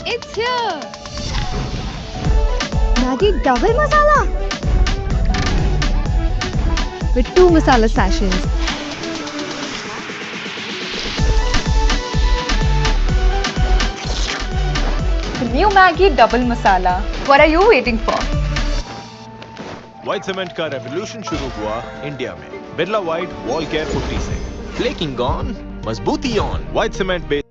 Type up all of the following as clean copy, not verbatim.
It's here! Maggie double masala? With 2 masala sachets. The new Maggi double masala. What are you waiting for? White cement का revolution शुरू हुआ India में। Birla white wall care putty से। Flaking on, मजबूती ऑन। White cement based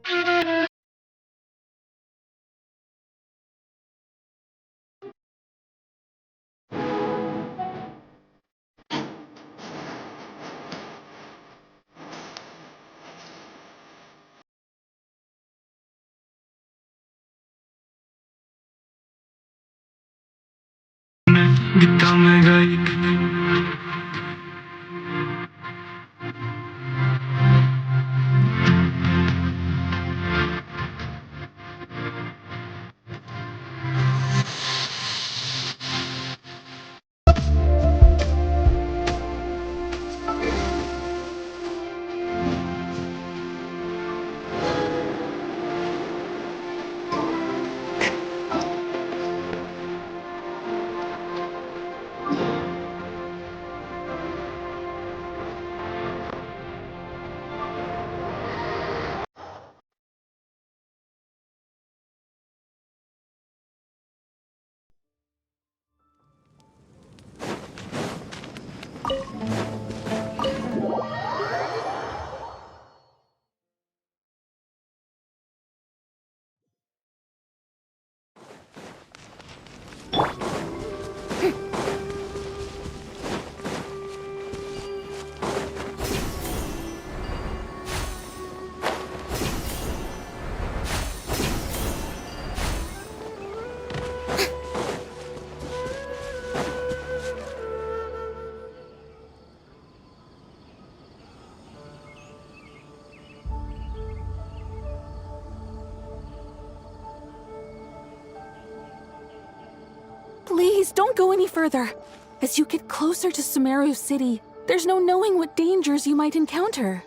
गीता में गई Please, don't go any further. As you get closer to Sumeru City, there's no knowing what dangers you might encounter.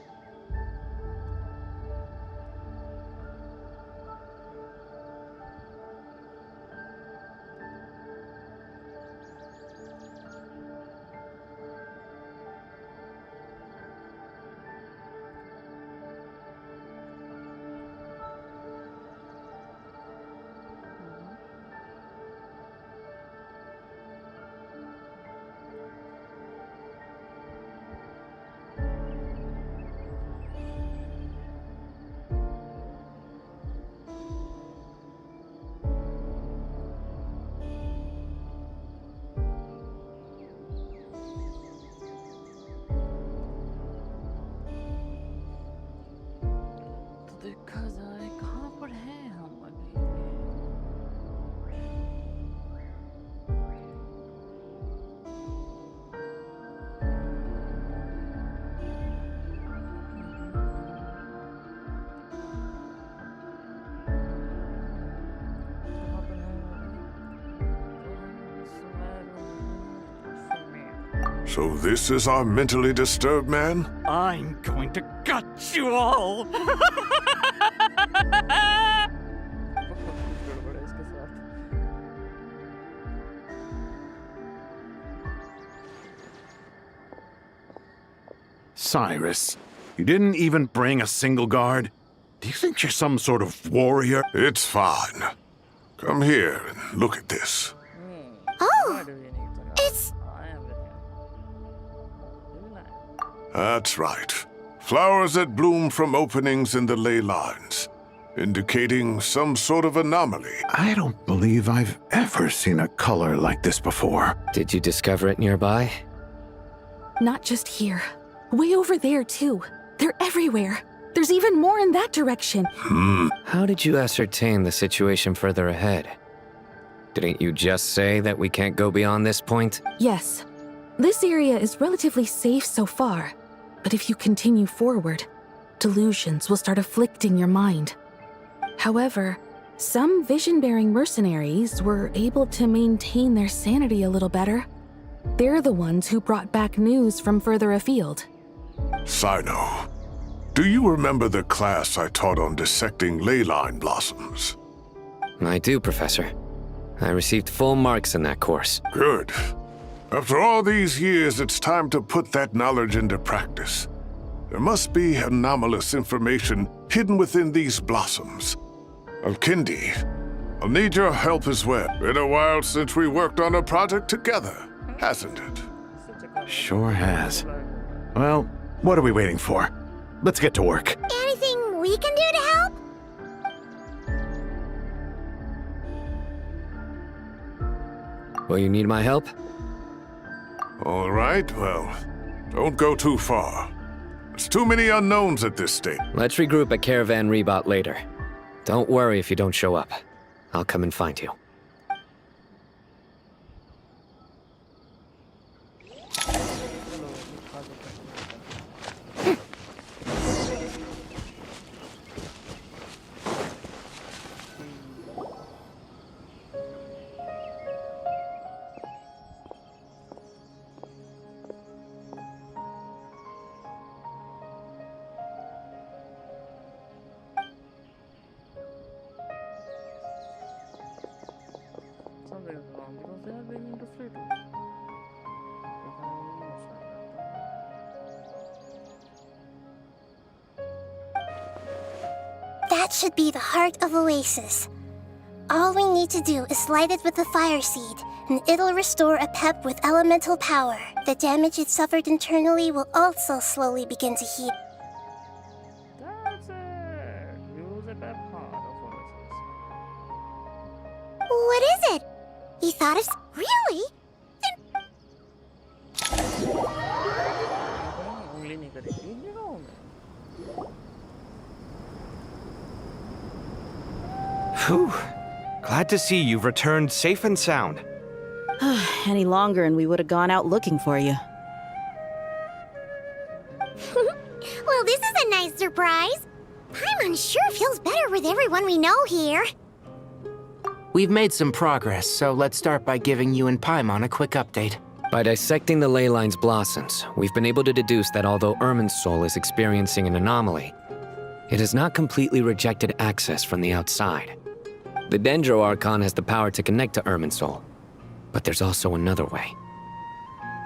So this is our mentally disturbed man? I'm going to gut you all. Cyrus, you didn't even bring a single guard? Do you think you're some sort of warrior? It's fine. Come here and look at this. Oh! It's... That's right. Flowers that bloom from openings in the ley lines, indicating some sort of anomaly. I don't believe I've ever seen a color like this before. Did you discover it nearby? Not just here. Way over there, too. They're everywhere. There's even more in that direction. How did you ascertain the situation further ahead? Didn't you just say that we can't go beyond this point? Yes. This area is relatively safe so far. But if you continue forward, delusions will start afflicting your mind. However, some vision-bearing mercenaries were able to maintain their sanity a little better. They're the ones who brought back news from further afield. Sino, do you remember the class I taught on dissecting ley line blossoms? I do, Professor. I received full marks in that course. Good. After all these years, it's time to put that knowledge into practice. There must be anomalous information hidden within these blossoms. Alkindi, I'll need your help as well. Been a while since we worked on a project together, hasn't it? Sure has. Well, what are we waiting for? Let's get to work. Anything we can do to help? Will you need my help? All right, well, don't go too far. There's too many unknowns at this stage. Let's regroup at Caravan Rebot later. Don't worry if you don't show up. I'll come and find you. That should be the heart of Oasis. All we need to do is light it with the fire seed, and it'll restore a pep with elemental power. The damage it suffered internally will also slowly begin to heal. That's it. Use a pep heart of Oasis. What is it? You thought of... Really? उंगली नहीं करेगी ये गाँव में. Whew. Glad to see you've returned safe and sound. Any longer and we would have gone out looking for you. Well, this is a nice surprise. Paimon sure feels better with everyone we know here. We've made some progress, so let's start by giving you and Paimon a quick update. By dissecting the ley line's blossoms, we've been able to deduce that although Irmin's soul is experiencing an anomaly, it has not completely rejected access from the outside. The Dendro Archon has the power to connect to Irmin's soul, but there's also another way.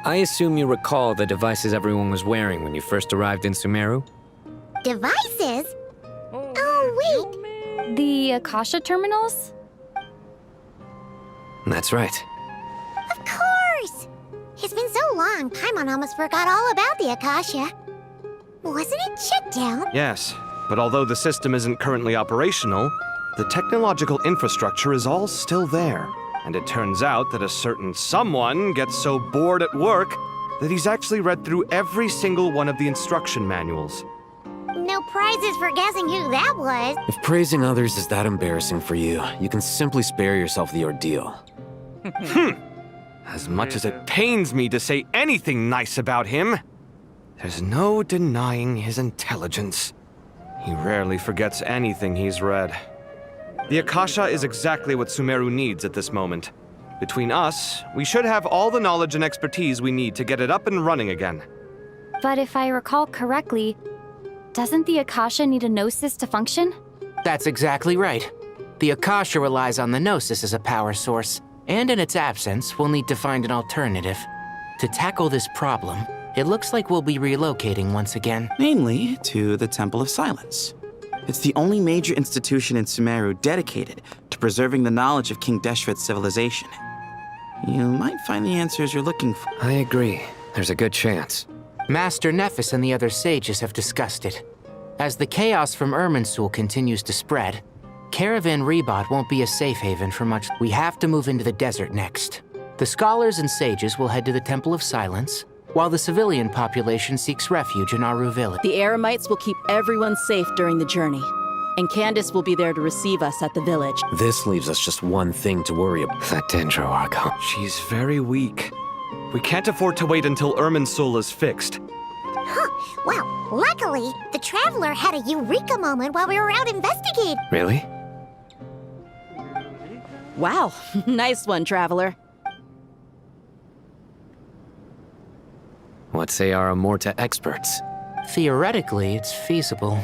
I assume you recall the devices everyone was wearing when you first arrived in Sumeru? Devices? Oh, wait. The Akasha terminals? That's right. Of course! It's been so long, Paimon almost forgot all about the Akasha. Wasn't it shut down? Yes, but although the system isn't currently operational, the technological infrastructure is all still there. And it turns out that a certain someone gets so bored at work that he's actually read through every single one of the instruction manuals. No prizes for guessing who that was. If praising others is that embarrassing for you, you can simply spare yourself the ordeal. As much as it pains me to say anything nice about him, there's no denying his intelligence. He rarely forgets anything he's read. The Akasha is exactly what Sumeru needs at this moment. Between us, we should have all the knowledge and expertise we need to get it up and running again. But if I recall correctly, doesn't the Akasha need a Gnosis to function? That's exactly right. The Akasha relies on the Gnosis as a power source, and in its absence, we'll need to find an alternative. To tackle this problem, it looks like we'll be relocating once again. Namely, to the Temple of Silence. It's the only major institution in Sumeru dedicated to preserving the knowledge of King Deshret's civilization. You might find the answers you're looking for. I agree. There's a good chance. Master Nephis and the other sages have discussed it. As the chaos from Irminsul continues to spread, Caravan Rebot won't be a safe haven for much. We have to move into the desert next. The scholars and sages will head to the Temple of Silence, while the civilian population seeks refuge in Aru Village. The Eremites will keep everyone safe during the journey, and Candace will be there to receive us at the village. This leaves us just one thing to worry about. That Dendro Archon. She's very weak. We can't afford to wait until Irmin's soul is fixed. Huh. Well, luckily, the Traveler had a eureka moment while we were out investigating. Really? Wow, nice one, Traveler. What say our Amorta experts? Theoretically, it's feasible.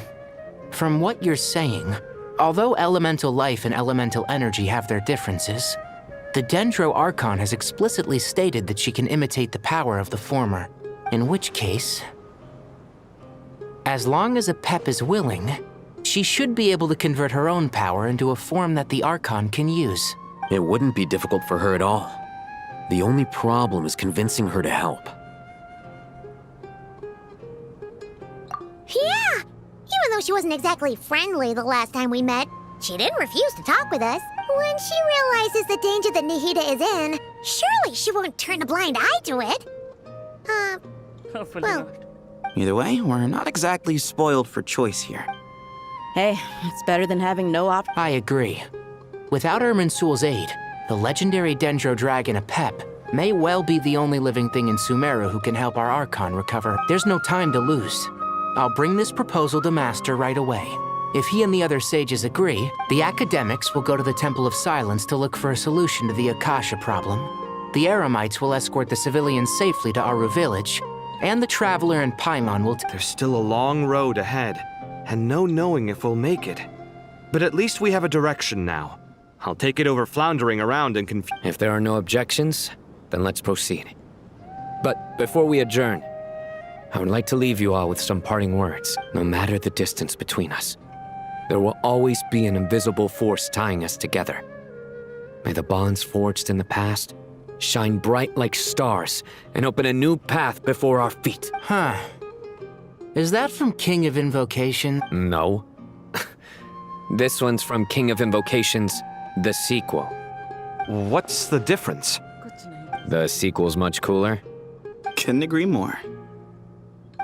From what you're saying, Although elemental life and elemental energy have their differences, the Dendro Archon has explicitly stated that she can imitate the power of the former, in which case, as long as a Pep is willing, she should be able to convert her own power into a form that the Archon can use. It wouldn't be difficult for her at all. The only problem is convincing her to help. Yeah! Even though she wasn't exactly friendly the last time we met, she didn't refuse to talk with us. When she realizes the danger that Nahida is in, surely she won't turn a blind eye to it. Hopefully well, not. Either way, we're not exactly spoiled for choice here. Hey, it's better than having no option. I agree. Without Irminsul's aid, the legendary Dendro Dragon Apep may well be the only living thing in Sumeru who can help our Archon recover. There's no time to lose. I'll bring this proposal to Master right away. If he and the other sages agree, the academics will go to the Temple of Silence to look for a solution to the Akasha problem. The Eremites will escort the civilians safely to Aru Village, and the Traveler and Paimon will... There's still a long road ahead, and no knowing if we'll make it. But at least we have a direction now. I'll take it over floundering around and confuse. If there are no objections, then let's proceed. But before we adjourn, I would like to leave you all with some parting words. No matter the distance between us, there will always be an invisible force tying us together. May the bonds forged in the past shine bright like stars and open a new path before our feet. Huh. Is that from King of Invocation? No. This one's from King of Invocations, the sequel. What's the difference? The sequel's much cooler. Couldn't agree more.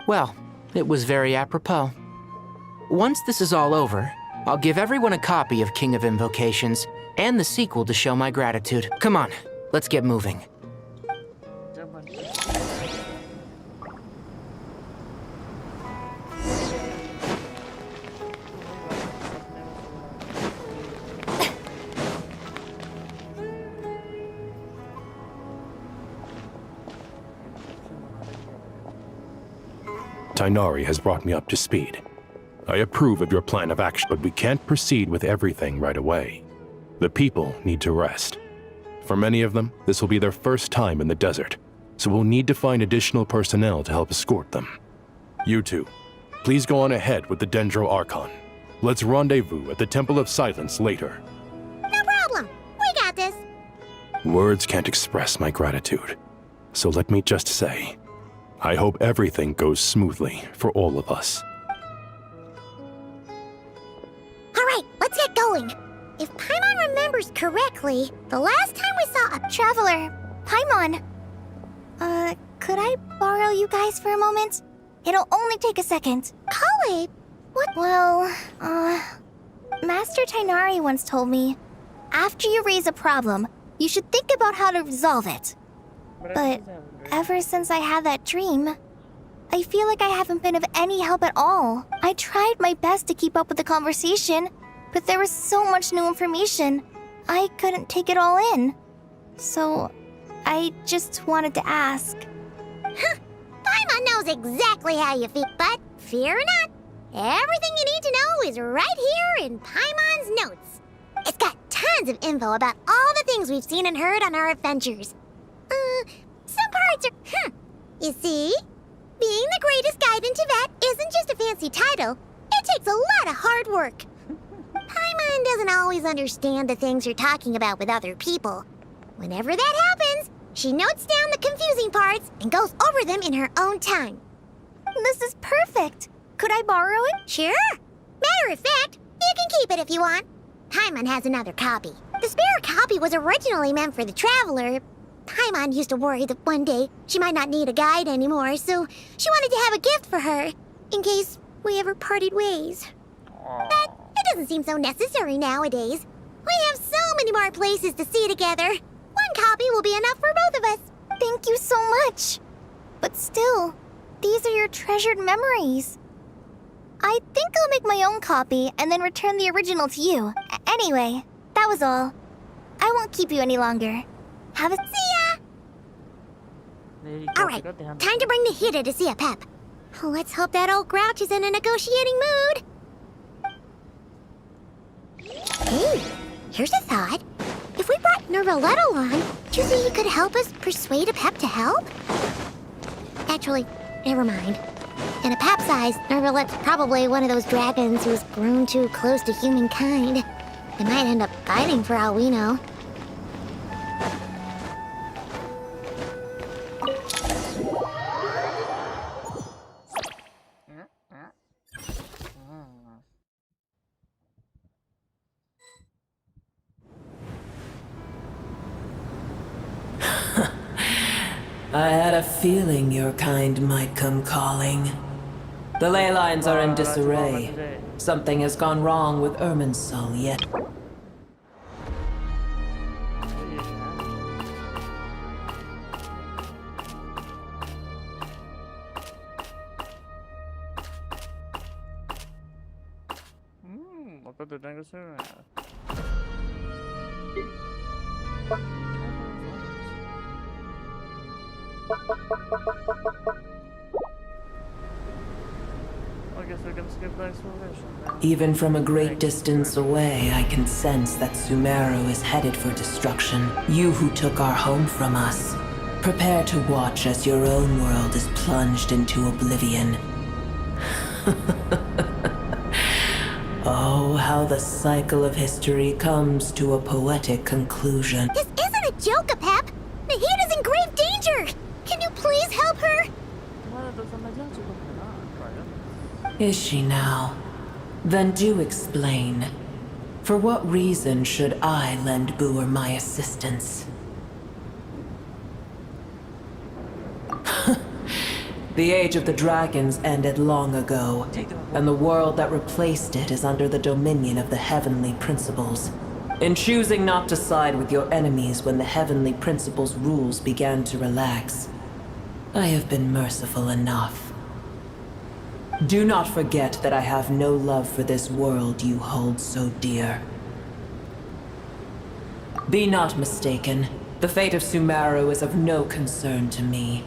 Well, it was very apropos. Once this is all over, I'll give everyone a copy of King of Invocations and the sequel to show my gratitude. Come on, let's get moving. Tainari has brought me up to speed. I approve of your plan of action, but we can't proceed with everything right away. The people need to rest. For many of them, this will be their first time in the desert, so we'll need to find additional personnel to help escort them. You two, please go on ahead with the Dendro Archon. Let's rendezvous at the Temple of Silence later. No problem. We got this. Words can't express my gratitude, so let me just say, I hope everything goes smoothly for all of us. All right, let's get going. If Paimon remembers correctly, the last time we saw a Traveler, Paimon. Could I borrow you guys for a moment? It'll only take a second. Kale, what? Well, Master Tainari once told me, after you raise a problem, you should think about how to resolve it. But ever since I had that dream, I feel like I haven't been of any help at all. I tried my best to keep up with the conversation, but there was so much new information, I couldn't take it all in. So, I just wanted to ask. Paimon knows exactly how you feel, but fear not. Everything you need to know is right here in Paimon's notes. It's got tons of info about all the things we've seen and heard on our adventures. Some parts are... You see? Being the greatest guide in Teyvat isn't just a fancy title. It takes a lot of hard work. Paimon doesn't always understand the things you're talking about with other people. Whenever that happens, she notes down the confusing parts and goes over them in her own time. This is perfect. Could I borrow it? Sure. Matter of fact, you can keep it if you want. Paimon has another copy. The spare copy was originally meant for the Traveler. Paimon used to worry that one day she might not need a guide anymore, so she wanted to have a gift for her, in case we ever parted ways. But it doesn't seem so necessary nowadays. We have so many more places to see together. One copy will be enough for both of us. Thank you so much. But still, these are your treasured memories. I think I'll make my own copy and then return the original to you. Anyway, that was all. I won't keep you any longer. Have a see ya! Alright, time to bring Nahida to see a Pep. Let's hope that old grouch is in a negotiating mood. Hey, here's a thought. If we brought Nervalet along, do you think he could help us persuade Apep to help? Actually, never mind. In Apep's eyes, Nervalet's probably one of those dragons who's grown too close to humankind. They might end up fighting for all we know. I had a feeling your kind might come calling. The ley lines are in disarray. Something has gone wrong with Irminsul yet. What the dang is there? I guess we can skip the exploration then. Even from a great distance away, I can sense that Sumeru is headed for destruction. You who took our home from us, prepare to watch as your own world is plunged into oblivion. Oh, how the cycle of history comes to a poetic conclusion. This isn't a joke, Apep! Nahid is in grave danger! Can you please help her? Is she now? Then do explain. For what reason should I lend Booer my assistance? The age of the dragons ended long ago, and the world that replaced it is under the dominion of the heavenly principles. In choosing not to side with your enemies when the heavenly principles' rules began to relax, I have been merciful enough. Do not forget that I have no love for this world you hold so dear. Be not mistaken. The fate of Sumeru is of no concern to me.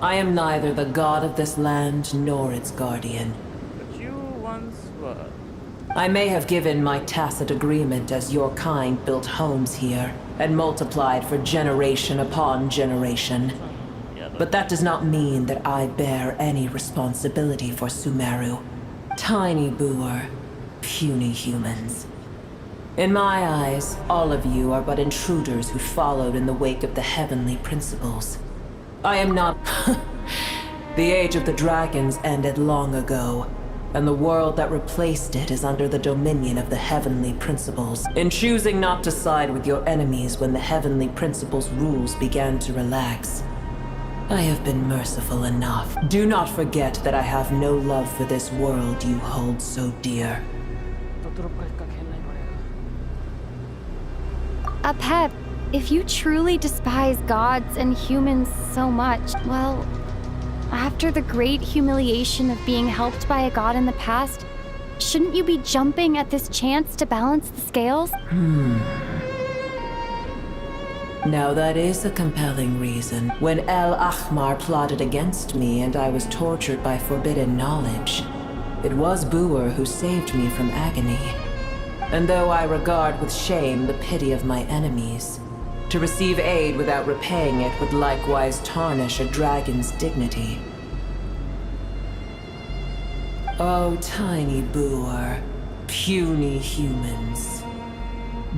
I am neither the god of this land nor its guardian. But you once were. I may have given my tacit agreement as your kind built homes here and multiplied for generation upon generation. But that does not mean that I bear any responsibility for Sumeru. Tiny Booer, puny humans. In my eyes, all of you are but intruders who followed in the wake of the heavenly principles. I am not... The age of the dragons ended long ago, and the world that replaced it is under the dominion of the heavenly principles. In choosing not to side with your enemies when the heavenly principles' rules began to relax, I have been merciful enough. Do not forget that I have no love for this world you hold so dear. Apep, if you truly despise gods and humans so much, well, after the great humiliation of being helped by a god in the past, shouldn't you be jumping at this chance to balance the scales? Now that is a compelling reason. When El Ahmar plotted against me and I was tortured by forbidden knowledge, it was Booer who saved me from agony. And though I regard with shame the pity of my enemies, to receive aid without repaying it would likewise tarnish a dragon's dignity. Oh, tiny Booer, puny humans.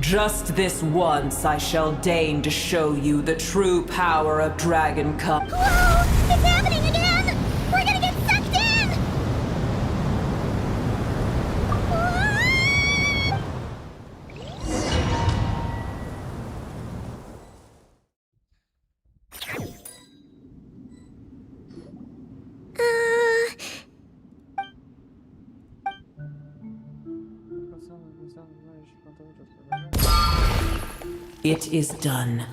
Just this once I shall deign to show you the true power of Dragon Cup. Whoa! It's happening again! We're gonna get sucked in! It is done.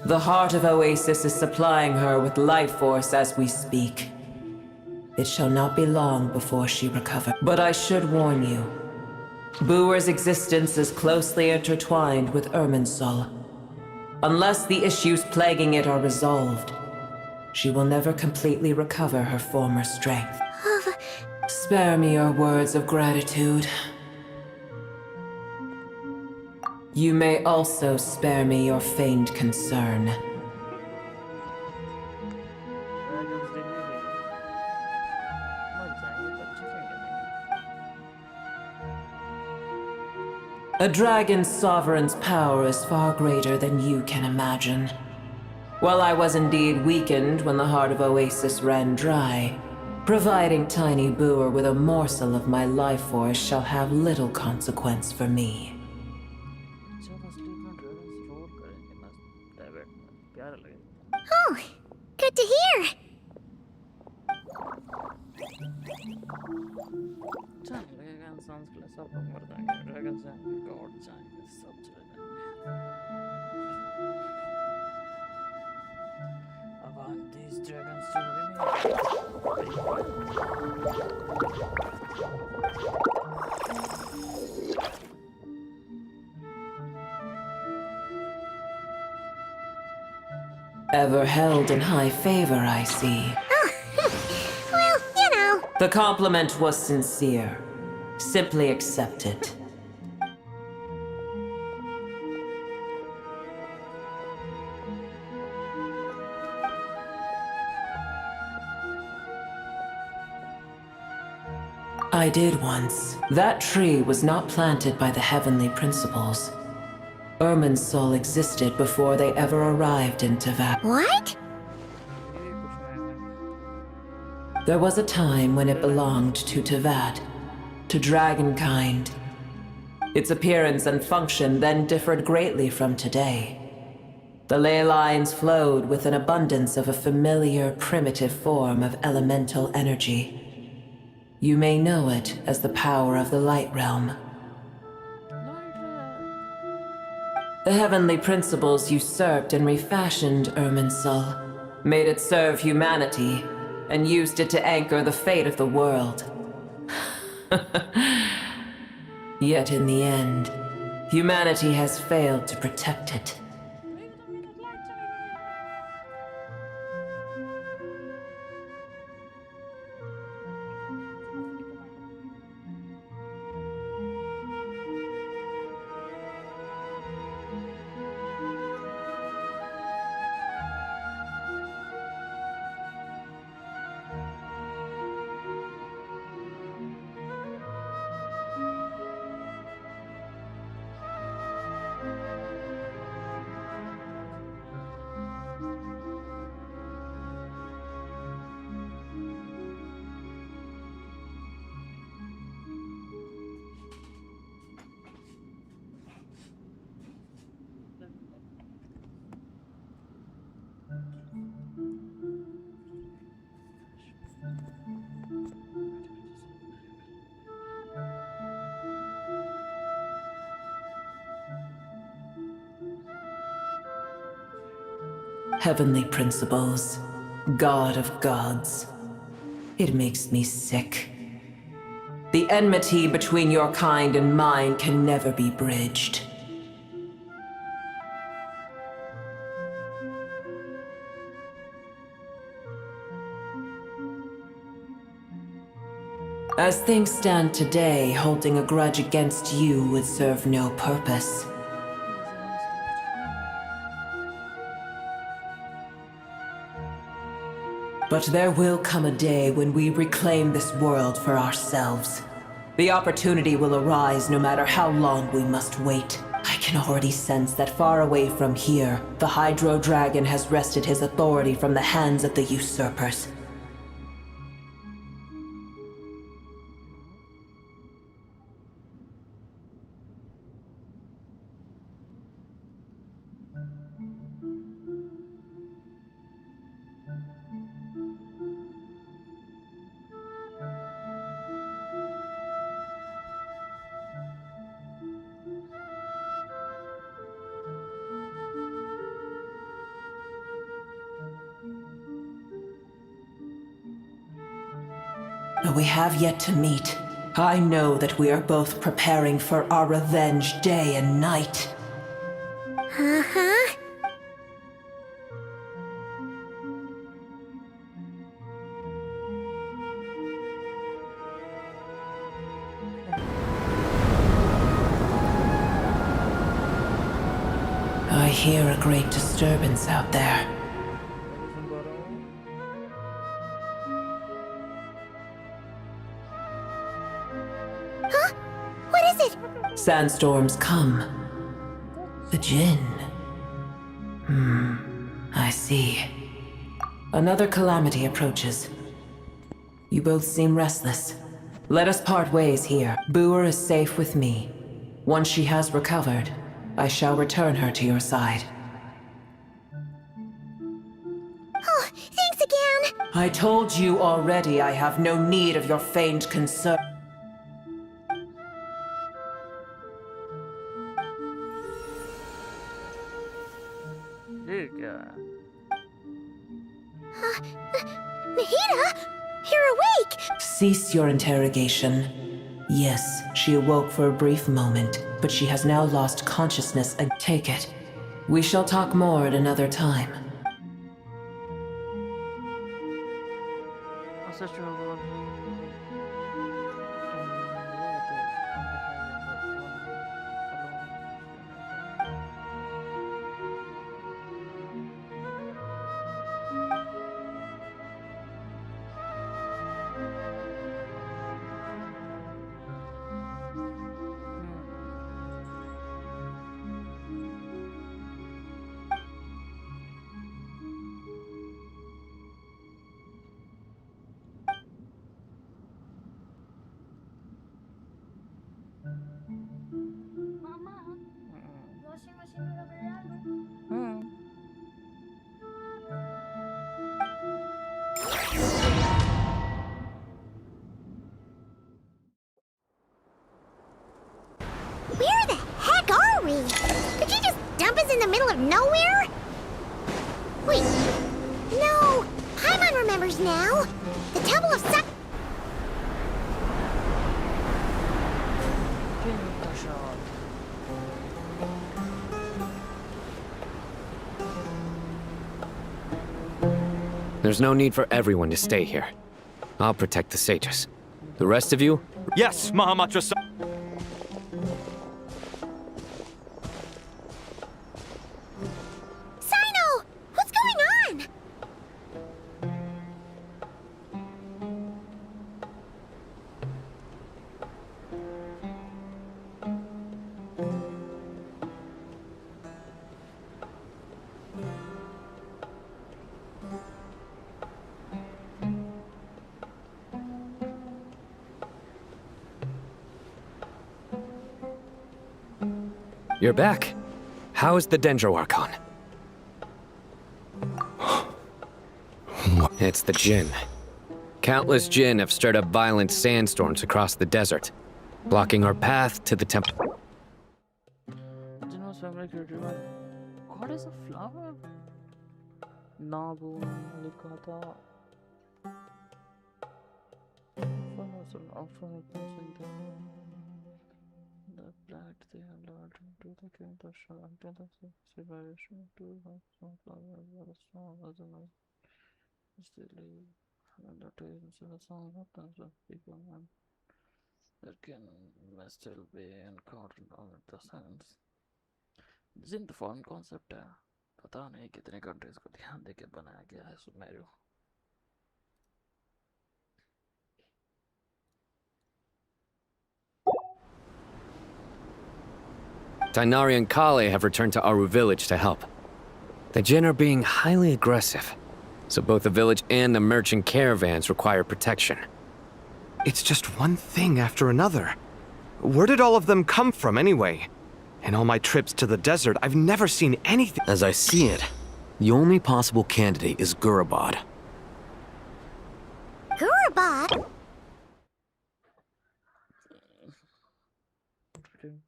The heart of Oasis is supplying her with life force as we speak. It shall not be long before she recovers. But I should warn you, Booer's existence is closely intertwined with Irminsul. Unless the issues plaguing it are resolved, she will never completely recover her former strength. Spare me your words of gratitude. You may also spare me your feigned concern. A dragon's sovereign's power is far greater than you can imagine. While I was indeed weakened when the heart of Oasis ran dry, providing Tiny Booer with a morsel of my life force shall have little consequence for me. Oh, good to hear. Ever held in high favor, I see. Well, you know. The compliment was sincere. Simply accept it. I did once. That tree was not planted by the heavenly principles. Irminsul existed before they ever arrived in Teyvat. What? There was a time when it belonged to Teyvat, to dragonkind. Its appearance and function then differed greatly from today. The ley lines flowed with an abundance of a familiar, primitive form of elemental energy. You may know it as the power of the Light Realm. The heavenly principles usurped and refashioned Irminsul, made it serve humanity, and used it to anchor the fate of the world. Yet in the end, humanity has failed to protect it. Heavenly principles, God of gods. It makes me sick. The enmity between your kind and mine can never be bridged. As things stand today, holding a grudge against you would serve no purpose. But there will come a day when we reclaim this world for ourselves. The opportunity will arise no matter how long we must wait. I can already sense that far away from here, the Hydro Dragon has wrested his authority from the hands of the usurpers. But we have yet to meet. I know that we are both preparing for our revenge day and night. Uh-huh. hear a great disturbance out there. Huh? What is it? Sandstorms come. The Jinn. I see. Another calamity approaches. You both seem restless. Let us part ways here. Boer is safe with me. Once she has recovered, I shall return her to your side. Oh, thanks again! I told you already I have no need of your feigned concern. ये क्या है? Nahida! You're awake! Cease your interrogation. Yes, she awoke for a brief moment, but she has now lost consciousness. Take it. We shall talk more at another time. Where the heck are we? Did you just dump us in the middle of nowhere? Wait. No. Paimon remembers now. The Temple of Sa- There's no need for everyone to stay here. I'll protect the sages. The rest of you? Yes, Mahamatra. Sino! What's going on? You're back. How's the Dendro Archon? It's the Jinn. Countless Jinn have stirred up violent sandstorms across the desert, blocking our path to the temple. God is a flower? Nabu Likata. The black they have lured into the king the shot until the civilization to have some flowers were strong as a night. Still and the tales of the song of the people and that can may still be encountered on the sands. जिन तो foreign concept है पता नहीं कितने countries को ध्यान देके बनाया गया है Sumeru. Tainari and Kale have returned to Aru village to help. The Jinn are being highly aggressive, so both the village and the merchant caravans require protection. It's just one thing after another. Where did all of them come from anyway? In all my trips to the desert, I've never seen anything. As I see it, the only possible candidate is Gurabad. Gurabad?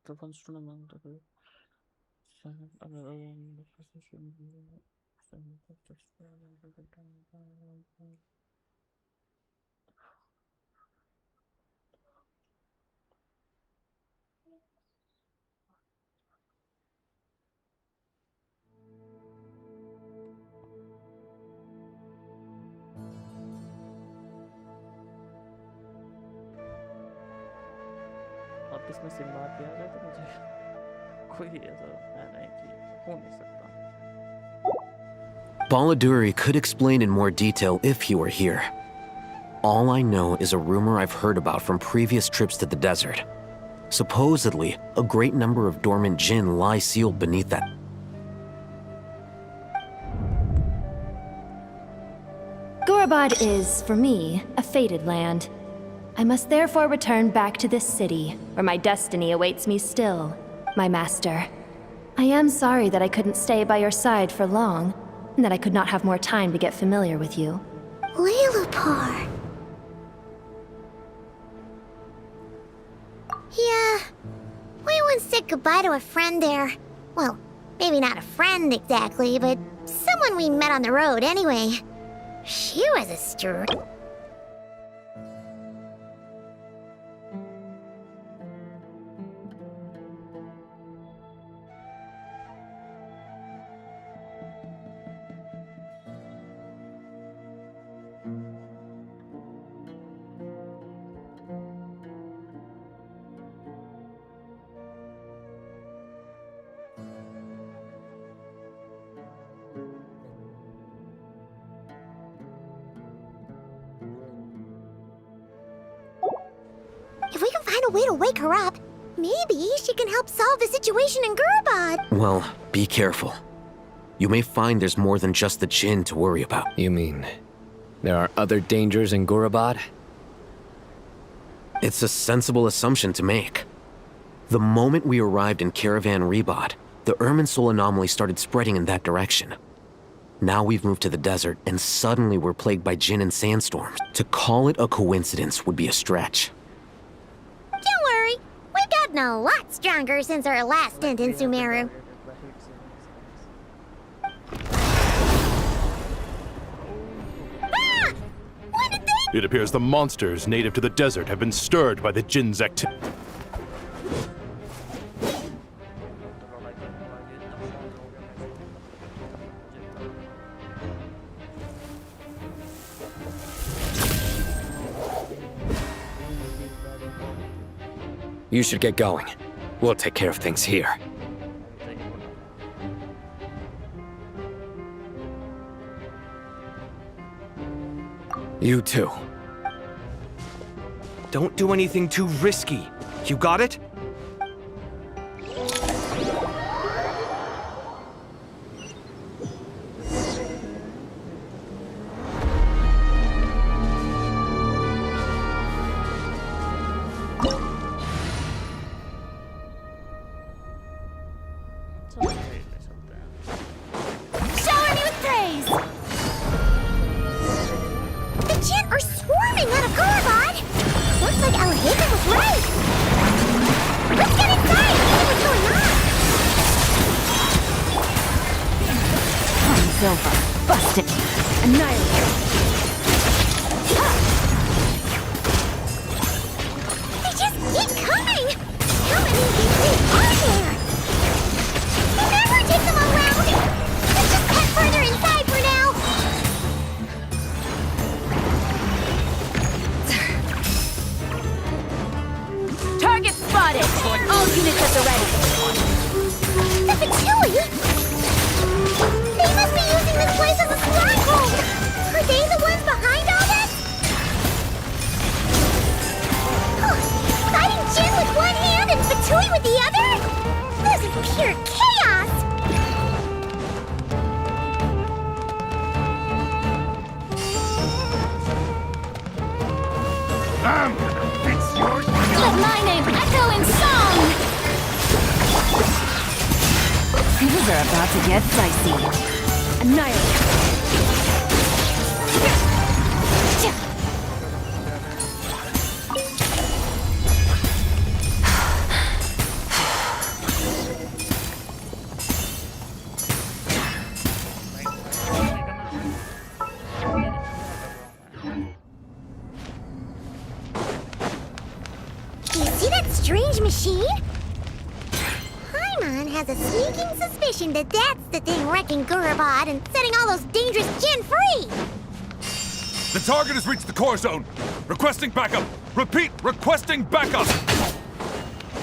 The first tournament of the और इसमें सिम्बाद भी आ जाए तो मुझे कोई ऐसा है नहीं कि हो नहीं सकता. Baladuri could explain in more detail if he were here. All I know is a rumor I've heard about from previous trips to the desert. Supposedly, a great number of dormant jinn lie sealed beneath that. Gorabad is, for me, a fated land. I must therefore return back to this city, where my destiny awaits me still, my master. I am sorry that I couldn't stay by your side for long, and that I could not have more time to get familiar with you. Lailupar. Yeah, we once said goodbye to a friend there. Well, maybe not a friend exactly, but someone we met on the road anyway. She was a stir. If we can find a way to wake her up, maybe she can help solve the situation in Gurabad. Well, be careful. You may find there's more than just the Jinn to worry about. You mean, there are other dangers in Gurabad? It's a sensible assumption to make. The moment we arrived in Caravan Rebod, the Irminsul anomaly started spreading in that direction. Now we've moved to the desert, and suddenly we're plagued by Jinn and sandstorms. To call it a coincidence would be a stretch. Don't worry, we've gotten a lot stronger since our last stint in Sumeru. Ah! What did they— It appears the monsters native to the desert have been stirred by the Jinn's activity. You should get going. We'll take care of things here. You too. Don't do anything too risky. You got it? Shower me with praise! The Jinn are swarming out of Gurabad! Looks like Alhaven was right! Let's get inside and see what's going on! Time's over. Bust it. Annihilate. They just keep coming! How many of these things are there? We'll never take them all around! Let's just cut further inside for now! Target spotted! All units at the ready. The Fatui? They must be using this place as a stronghold! Are they the ones behind all this? Huh. Fighting Jin with one hand and Fatui with the other? This is pure chaos! It's yours. Let my name echo in song! Things are about to get dicey. Annihilate. You see that strange machine? Paimon has a sneaking suspicion that that's the thing wrecking Gurabad and setting all those dangerous Jinn free! The target has reached the core zone. Requesting backup. Repeat, requesting backup.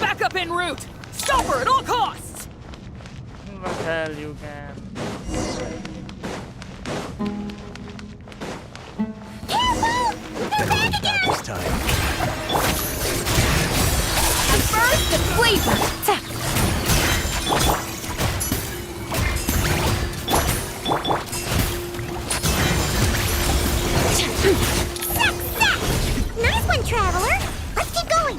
Backup en route! Stop her at all costs! What the hell you can? Teyvat! Nice one, Traveler! Let's keep going!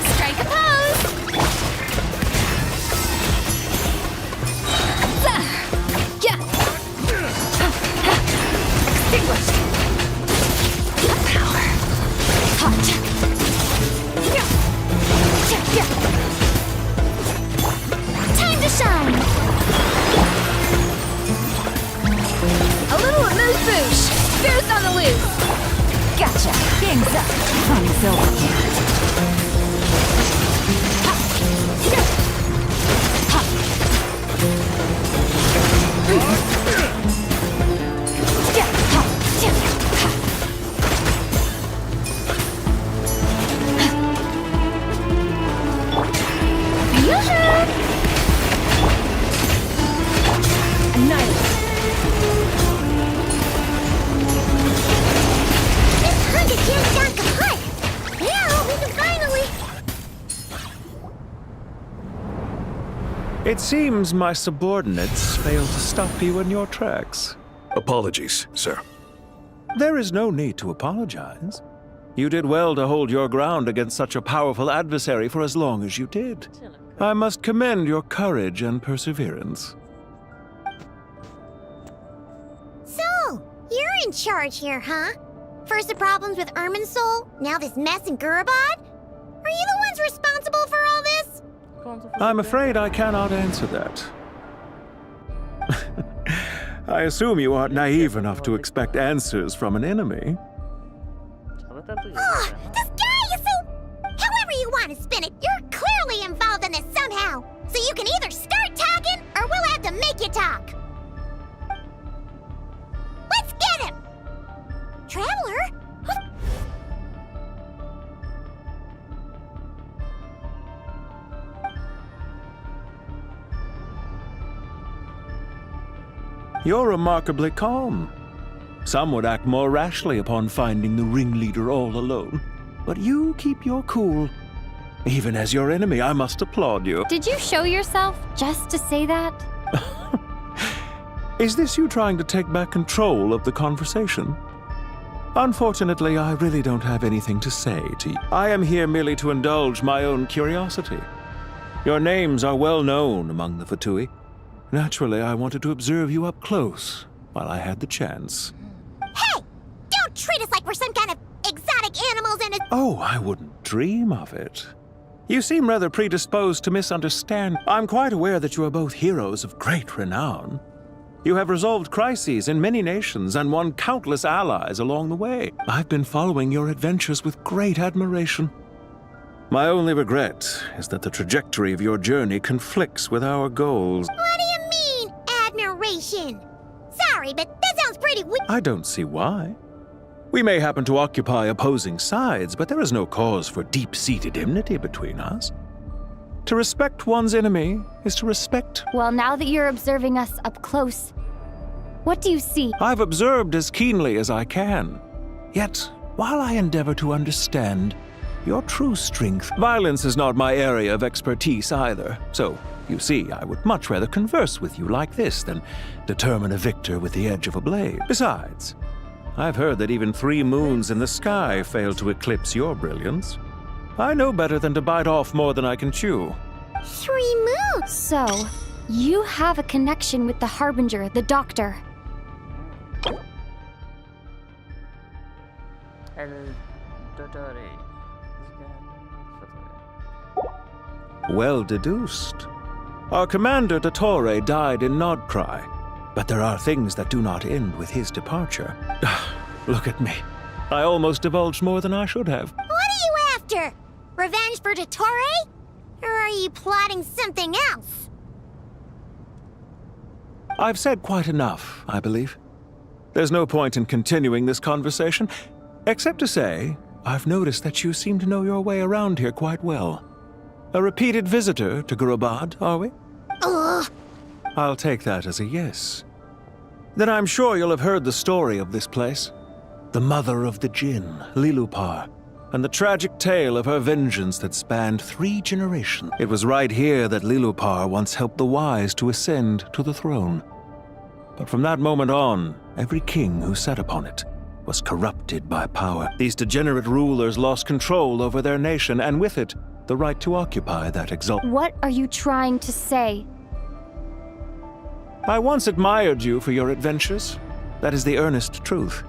Strike a pose! Yeah! Extinguished! Power! Hot! Time to shine! A little amuse-bouche! Boost on the loose! Gotcha! Gang's up! Fun's over here. It seems my subordinates failed to stop you in your tracks. Apologies, sir. There is no need to apologize. You did well to hold your ground against such a powerful adversary for as long as you did. I must commend your courage and perseverance. So, you're in charge here, huh? First the problems with Irminsul, now this mess in Gurabad? Are you the ones responsible for all this? I'm afraid I cannot answer that. I assume you aren't naive enough to expect answers from an enemy. Oh, this guy is so... However you want to spin it, you're clearly involved in this somehow. So you can either start talking, or we'll have to make you talk. Let's get him! Traveler? You're remarkably calm. Some would act more rashly upon finding the ringleader all alone. But you keep your cool. Even as your enemy, I must applaud you. Did you show yourself just to say that? Is this you trying to take back control of the conversation? Unfortunately, I really don't have anything to say to you. I am here merely to indulge my own curiosity. Your names are well known among the Fatui. Naturally, I wanted to observe you up close while I had the chance. Hey! Don't treat us like we're some kind of exotic animals in a... Oh, I wouldn't dream of it. You seem rather predisposed to misunderstand. I'm quite aware that you are both heroes of great renown. You have resolved crises in many nations and won countless allies along the way. I've been following your adventures with great admiration. My only regret is that the trajectory of your journey conflicts with our goals. What do you mean, admiration? Sorry, but that sounds pretty weak. I don't see why. We may happen to occupy opposing sides, but there is no cause for deep-seated enmity between us. To respect one's enemy is to respect... Well, now that you're observing us up close, what do you see? I've observed as keenly as I can. Yet, while I endeavor to understand your true strength, violence is not my area of expertise either. So, you see, I would much rather converse with you like this than determine a victor with the edge of a blade. Besides, I've heard that even 3 moons in the sky fail to eclipse your brilliance. I know better than to bite off more than I can chew. 3 moons? So, you have a connection with the Harbinger, the Doctor. Well deduced. Our commander, Dottore, died in Nodcry, but there are things that do not end with his departure. Look at me. I almost divulged more than I should have. What after? Revenge for Dottore? Or are you plotting something else? I've said quite enough, I believe. There's no point in continuing this conversation, except to say, I've noticed that you seem to know your way around here quite well. A repeated visitor to Gurabad, are we? Ugh. I'll take that as a yes. Then I'm sure you'll have heard the story of this place. The mother of the Jinn, Lilupar, and the tragic tale of her vengeance that spanned 3 generations. It was right here that Lilupar once helped the wise to ascend to the throne. But from that moment on, every king who sat upon it was corrupted by power. These degenerate rulers lost control over their nation, and with it, the right to occupy that exalted. What are you trying to say? I once admired you for your adventures. That is the earnest truth.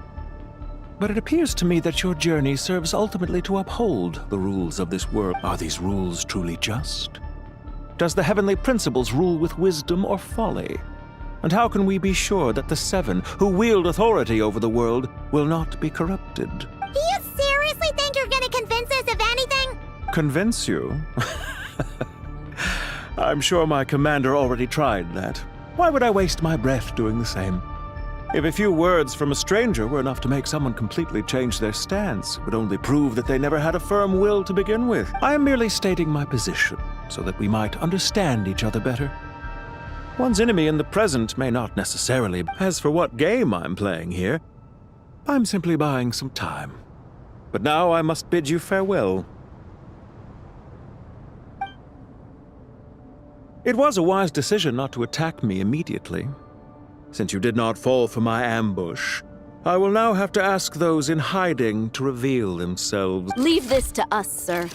But it appears to me that your journey serves ultimately to uphold the rules of this world. Are these rules truly just? Does the heavenly principles rule with wisdom or folly? And how can we be sure that the 7 who wield authority over the world will not be corrupted? Do you seriously think you're gonna convince us of anything? Convince you? I'm sure my commander already tried that. Why would I waste my breath doing the same? If a few words from a stranger were enough to make someone completely change their stance, it would only prove that they never had a firm will to begin with. I am merely stating my position, so that we might understand each other better. One's enemy in the present may not necessarily. As for what game I'm playing here, I'm simply buying some time. But now I must bid you farewell. It was a wise decision not to attack me immediately. Since you did not fall for my ambush, I will now have to ask those in hiding to reveal themselves. Leave this to us, sir.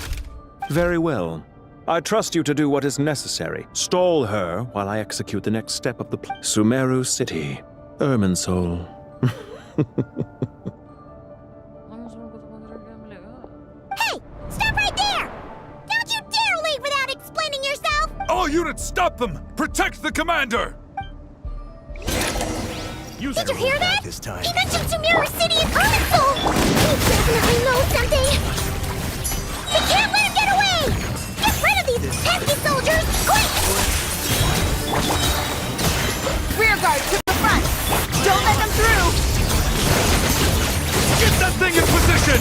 Very well. I trust you to do what is necessary. Stall her while I execute the next step of the plan. Sumeru City, Irminsul. Hey! Stop right there! Don't you dare leave without explaining yourself! All units, stop them! Protect the commander! Did you hear that? This time. He mentioned Sumeru City and Irminsul! He definitely knows something! We can't let him get away! Get rid of these pesky soldiers, quick! Rear guard to the front! Don't let them through! Get that thing in position!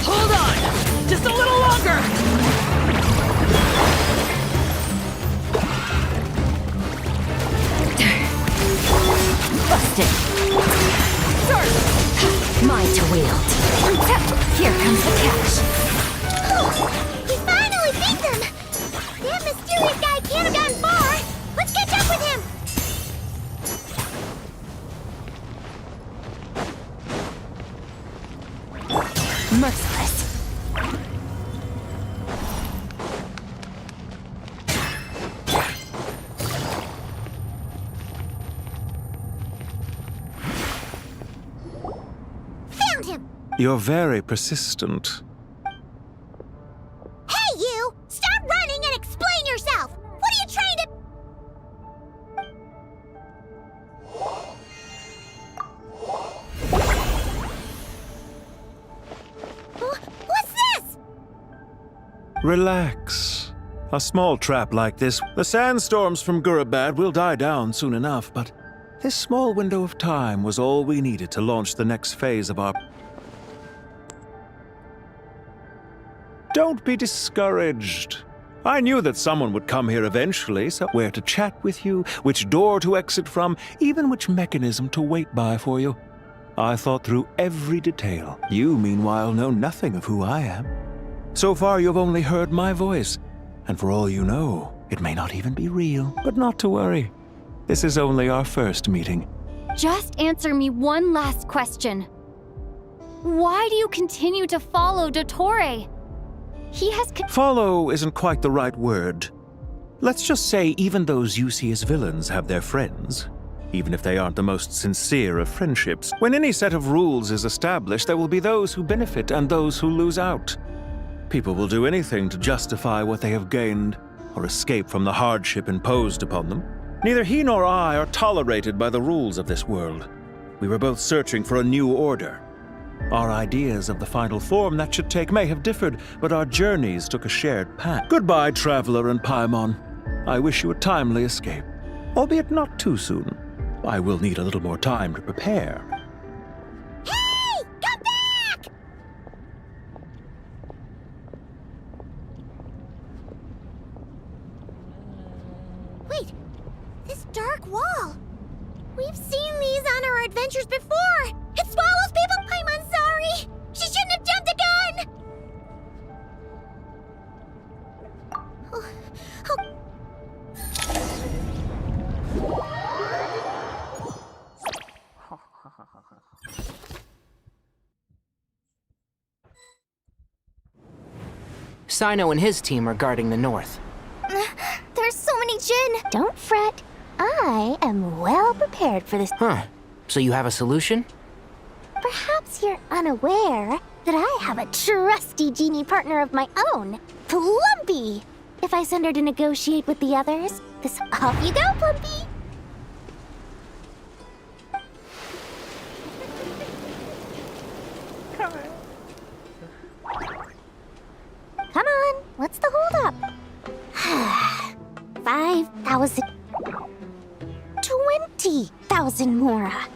Hold on! Just a little longer! Busted! Mine to wield. Here comes the catch. We finally beat them! That mysterious guy can't have gone far! Let's catch up with him! Merciless. Found him! You're very persistent. Hey, you! Stop running and explain yourself! What are you trying to... What's this? Relax. A small trap like this. The sandstorms from Gurabad will die down soon enough, but this small window of time was all we needed to launch the next phase of our... Don't be discouraged. I knew that someone would come here eventually, so where to chat with you, which door to exit from, even which mechanism to wait by for you. I thought through every detail. You, meanwhile, know nothing of who I am. So far, you've only heard my voice, and for all you know, it may not even be real. But not to worry. This is only our first meeting. Just answer me one last question. Why do you continue to follow Dottore? He has Follow isn't quite the right word. Let's just say even those you see as villains have their friends, even if they aren't the most sincere of friendships. When any set of rules is established, there will be those who benefit and those who lose out. People will do anything to justify what they have gained or escape from the hardship imposed upon them. Neither he nor I are tolerated by the rules of this world. We were both searching for a new order. Our ideas of the final form that should take may have differed, but our journeys took a shared path. Goodbye, traveler and Paimon. I wish you a timely escape, albeit not too soon. I will need a little more time to prepare. Hey! Come back! Wait, this dark wall. We've seen these on our adventures before. It swallows people. I'm sorry. She shouldn't have jumped again. Oh. Sino and his team are guarding the north. There's so many Jin. Don't fret. I am well prepared for this. Huh. So you have a solution? Perhaps you're unaware that I have a trusty genie partner of my own, Plumpy. If I send her to negotiate with the others, this off you go, Plumpy. Come on, what's the holdup? 5,000. 20,000 Mora.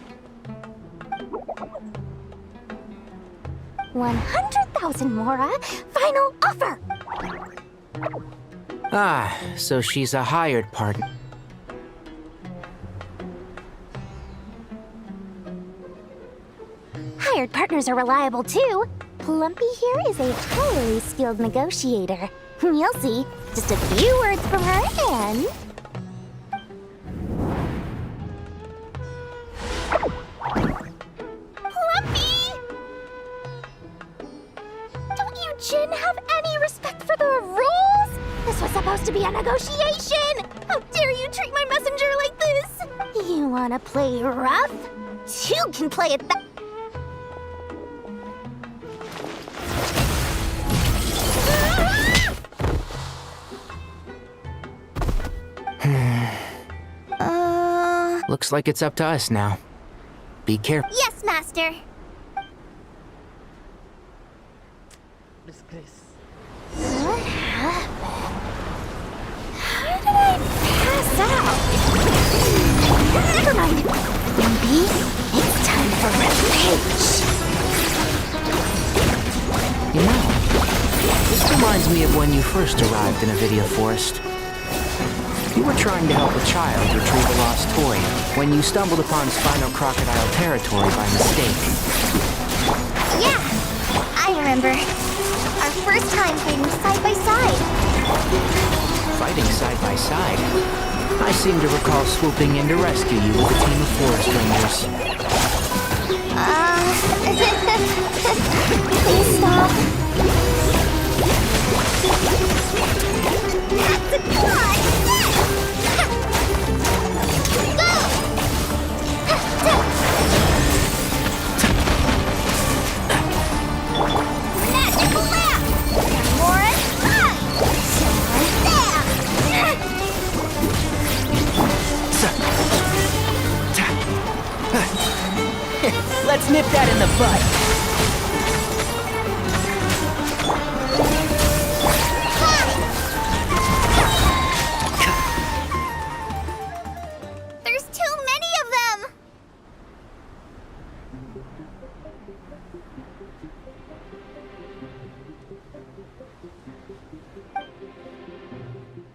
100,000 Mora. Final offer. Ah, so she's a hired partner. Hired partners are reliable too. Plumpy here is a totally skilled negotiator. You'll see. Just a few words from her and... Plumpy! Don't you Jin have any respect for the rules? This was supposed to be a negotiation! How dare you treat my messenger like this? You wanna play rough? You can play it that... Looks like it's up to us now. Be careful. Yes, Master. What happened? How did I pass out? Never mind. Maybe it's time for revenge. You know, this reminds me of when you first arrived in Avidia Forest. You were trying to help a child retrieve a lost toy when you stumbled upon Spino Crocodile territory by mistake. Yeah, I remember. Our first time fighting side by side. Fighting side by side? I seem to recall swooping in to rescue you with a team of forest rangers. Please stop. That's a god! Let's nip that in the bud. There's too many of them!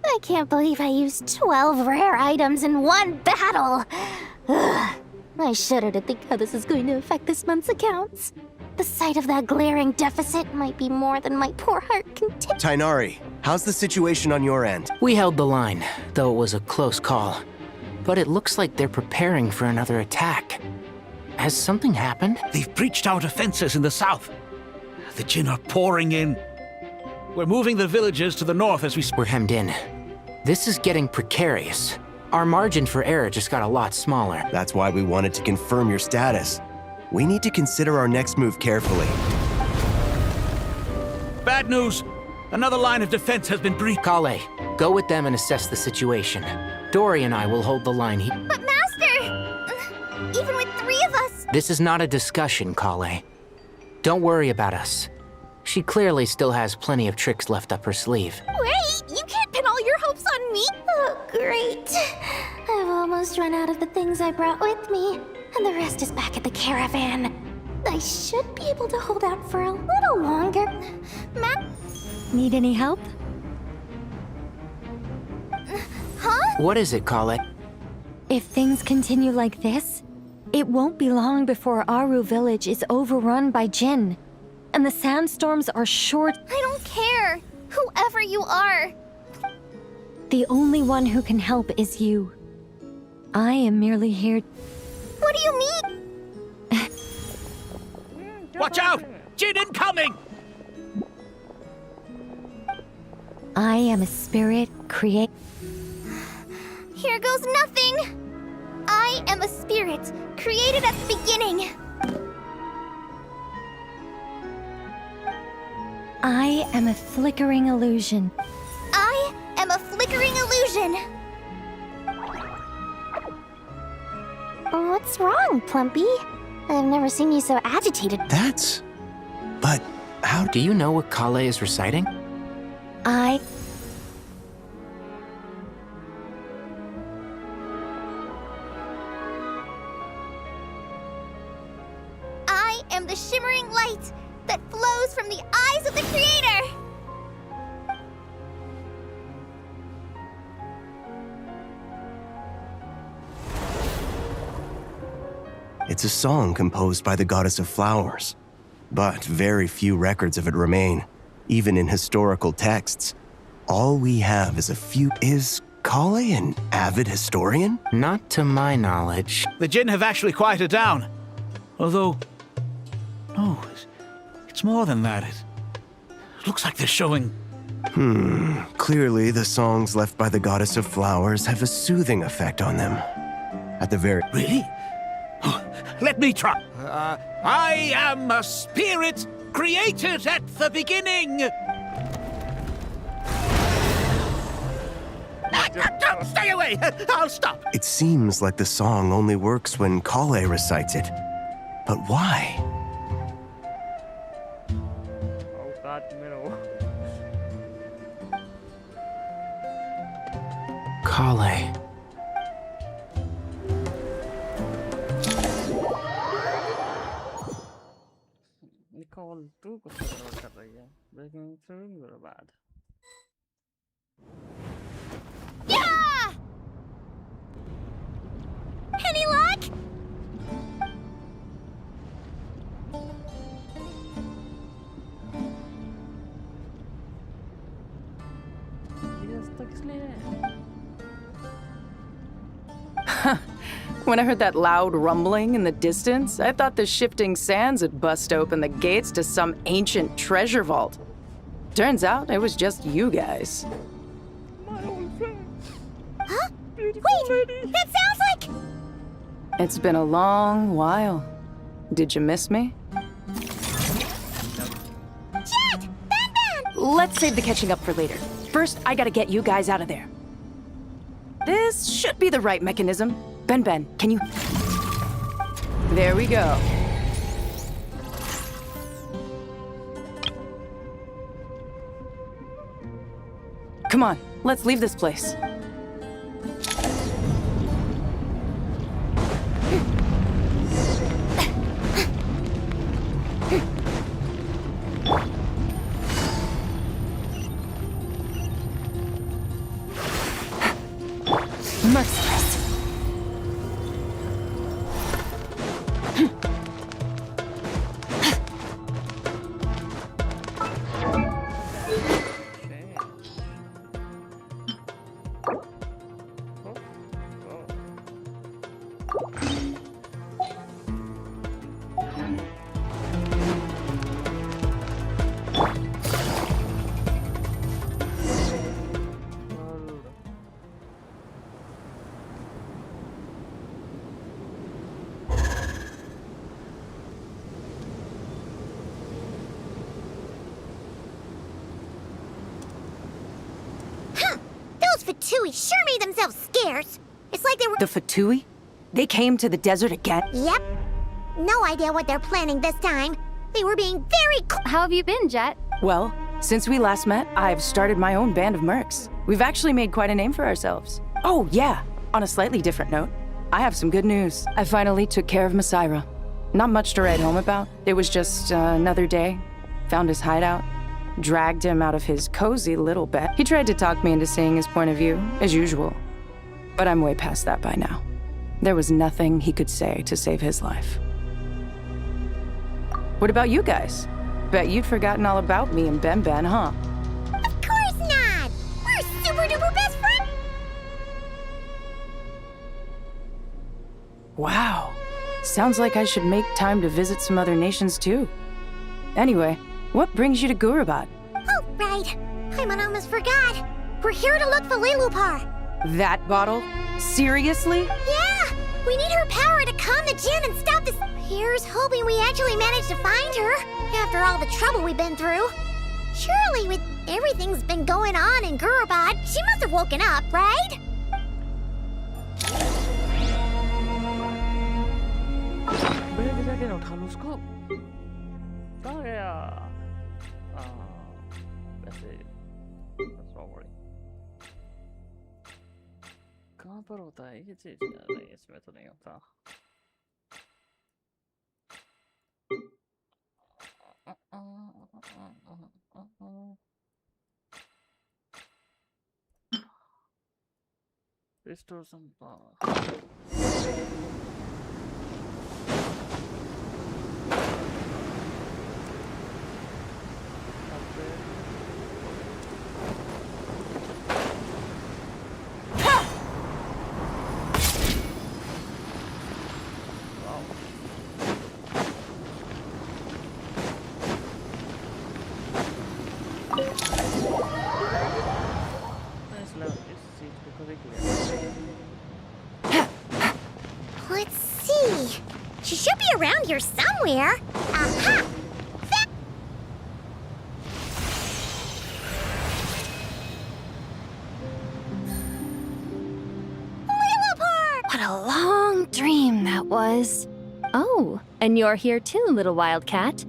I can't believe I used 12 rare items in one battle! Ugh. I shudder to think how this is going to affect this month's accounts. The sight of that glaring deficit might be more than my poor heart can take. Tainari, how's the situation on your end? We held the line, though it was a close call. But it looks like they're preparing for another attack. Has something happened? They've breached our defenses in the south. The Jin are pouring in. We're moving the villages to the north as we... We're hemmed in. This is getting precarious. Our margin for error just got a lot smaller. That's why we wanted to confirm your status. We need to consider our next move carefully. Bad news! Another line of defense has been breached. Kale, go with them and assess the situation. Dory and I will hold the line here. But Master! Even with 3 of us... This is not a discussion, Kale. Don't worry about us. She clearly still has plenty of tricks left up her sleeve. Wait, you can't pin all your hopes on me. Oh, great. I've almost run out of the things I brought with me, and the rest is back at the caravan. I should be able to hold out for a little longer. Matt? Need any help? Huh? What is it, Kale? If things continue like this, it won't be long before Aru village is overrun by Jinn. And the sandstorms are short. I don't care. Whoever you are. The only one who can help is you. I am merely here. What do you mean? Watch out! Jinn incoming! I am a spirit create. Here goes nothing. I am a spirit created at the beginning. I am a flickering illusion. I am a flickering illusion. What's wrong, Plumpy? I've never seen you so agitated. But how do you know what Kale is reciting? I am the shimmering light that flows from the eyes of the Creator. It's a song composed by the goddess of flowers, but very few records of it remain, even in historical texts. All we have is a few... Is Kale an avid historian? Not to my knowledge. The Jinn have actually quieted down. Although... no, it's more than that. It looks like they're showing... Clearly, the songs left by the goddess of flowers have a soothing effect on them. At the very... Really? Let me try. I am a spirit created at the beginning. Stay away! I'll stop. It seems like the song only works when Kale recites it. But why? Kale. Nicole, तू कुछ गड़बड़ कर रही है. Breaking through your bad. Yeah! Any luck? When I heard that loud rumbling in the distance, I thought the shifting sands had bust open the gates to some ancient treasure vault. Turns out it was just you guys. Huh? Wait, that sounds like... It's been a long while. Did you miss me? Jet! Ben! Let's save the catching up for later. First, I gotta get you guys out of there. This should be the right mechanism. Ben, can you... There we go. Come on, let's leave this place. merciless. Fatui sure made themselves scarce. It's like they were— The Fatui? They came to the desert again? Yep. No idea what they're planning this time. They were being very How have you been, Jet? Well, since we last met, I've started my own band of mercs. We've actually made quite a name for ourselves. Oh, yeah. On a slightly different note, I have some good news. I finally took care of Messiah. Not much to write home about. It was just another day. Found his hideout. Dragged him out of his cozy little bed. He tried to talk me into seeing his point of view, as usual. But I'm way past that by now. There was nothing he could say to save his life. What about you guys? Bet you'd forgotten all about me and Ben, huh? Of course not! We're super duper best friends! Wow. Sounds like I should make time to visit some other nations too. Anyway, what brings you to Gurabad? Oh, right. I almost forgot. We're here to look for Lilupar. That bottle? Seriously? Yeah! We need her power to calm the Jinn and stop this. Here's hoping we actually manage to find her, after all the trouble we've been through. Surely, with everything's been going on in Gurabad, she must have woken up, right? कहाँ पर होता है ये चीज नहीं इसमें तो नहीं होता Restore some power. Let's see. She should be around here somewhere. Aha! What a long dream that was. Oh, and you're here too, little wildcat.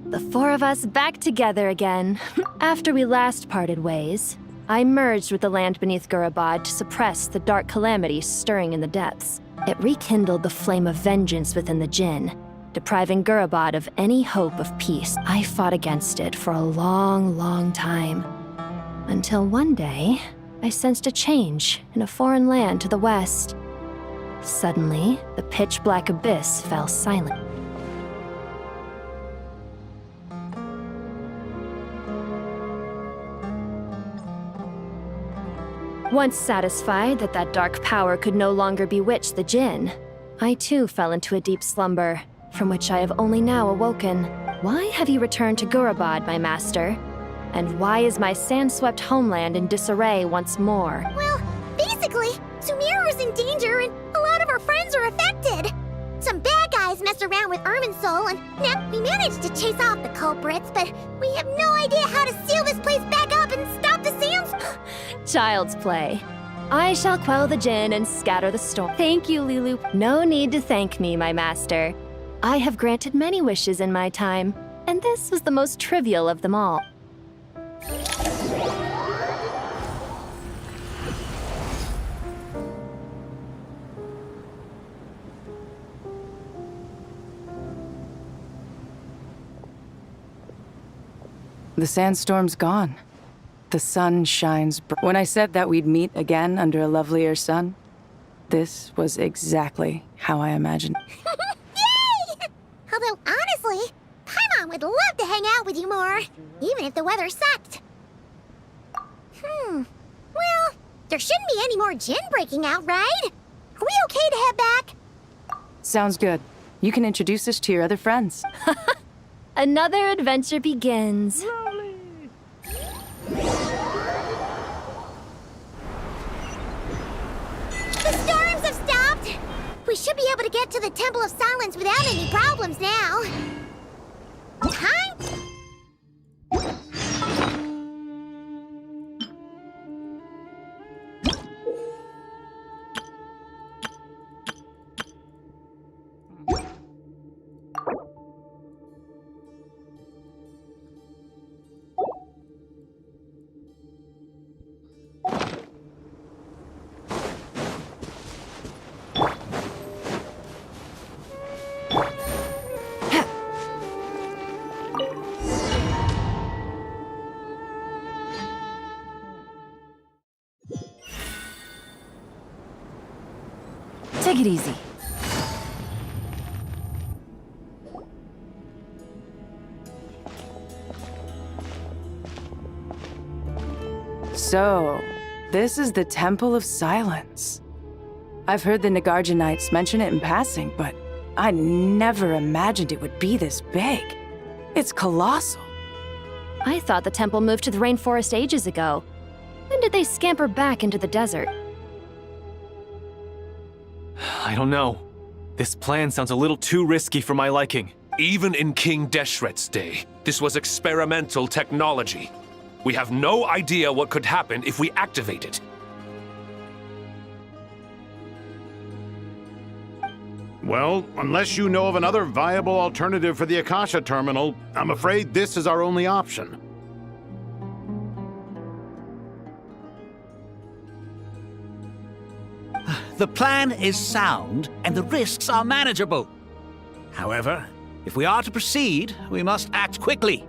The four of us back together again. After we last parted ways, I merged with the land beneath Gurabad to suppress the dark calamity stirring in the depths. It rekindled the flame of vengeance within the Jinn, depriving Gurabad of any hope of peace. I fought against it for a long, long time. Until one day, I sensed a change in a foreign land to the west. Suddenly, the pitch-black abyss fell silent. Once satisfied that that dark power could no longer bewitch the Jinn, I too fell into a deep slumber, from which I have only now awoken. Why have you returned to Gurabad, my master? And why is my sand-swept homeland in disarray once more? Well, basically, Sumeru's in danger and a lot of our friends are affected. Some bad guys messed around with Irminsul and now we managed to chase off the culprits, but we have no idea how to seal this place back up and stop the sands. Child's play. I shall quell the Jinn and scatter the storm. Thank you, Lulu. No need to thank me, my master. I have granted many wishes in my time, and this was the most trivial of them all. The sandstorm's gone. The sun shines bright. When I said that we'd meet again under a lovelier sun, this was exactly how I imagined. Yay! Although, honestly, Paimon would love to hang out with you more, even if the weather sucked. Well, there shouldn't be any more Jinn breaking out, right? Are we okay to head back? Sounds good. You can introduce us to your other friends. Another adventure begins. The storms have stopped! We should be able to get to the Temple of Silence without any problems now. Time? Take it easy. So, this is the Temple of Silence. I've heard the Nagarjanites mention it in passing, but I never imagined it would be this big. It's colossal. I thought the temple moved to the rainforest ages ago. When did they scamper back into the desert? I don't know. This plan sounds a little too risky for my liking. Even in King Deshret's day, this was experimental technology. We have no idea what could happen if we activate it. Well, unless you know of another viable alternative for the Akasha terminal, I'm afraid this is our only option. The plan is sound, and the risks are manageable. However, if we are to proceed, we must act quickly.